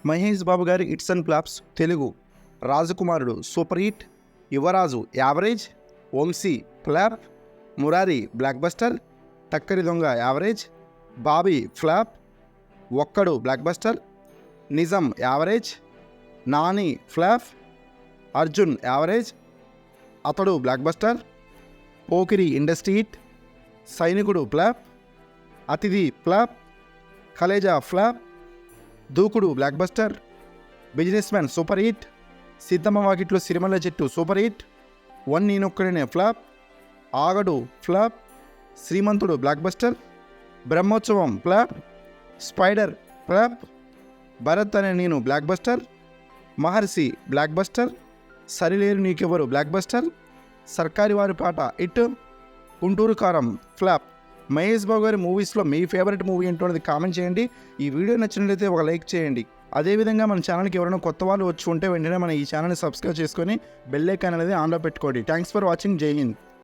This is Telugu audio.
మహేష్ బాబు గారి hits and flops Telugu. Rajakumarudu super hit, Yuvaraju average, Vamsi flop, Murari blockbuster, Takkari Donga average, Bobby flop, Okkadu blockbuster, Nijam average, Naani flop, Arjun average, Athadu blockbuster, Pokiri industry hit, Sainikudu flop, Athidhi flop, Khaleja flop, Dookudu blockbuster, business man super hit, Seethamma Vakitlo Sirimalle Chettu super hit, one Nenokkadine flop, Aagadu flop, Srimanthudu blockbuster, Brahmotsavam flop, spider flop, Bharat Ane Nenu blockbuster, Maharshi block buster, Sarileru Neekevvaru block buster, సర్కారి వారి పాట హిట్, గుంటూరు కారం ఫ్లాప్. మహేష్ బాబు గారి మూవీస్లో మీ ఫేవరెట్ మూవీ ఏంటో అనేది కామెంట్ చేయండి. ఈ వీడియో నచ్చినట్లయితే ఒక లైక్ చేయండి. అదేవిధంగా మన ఛానల్కి ఎవరైనా కొత్త వాళ్ళు వచ్చి ఉంటే వెంటనే మన ఈ ఛానల్ని సబ్స్క్రైబ్ చేసుకొని బెల్ ఐకాన్ అనేది ఆన్లో పెట్టుకోండి. Thanks for watching. జై హింద్.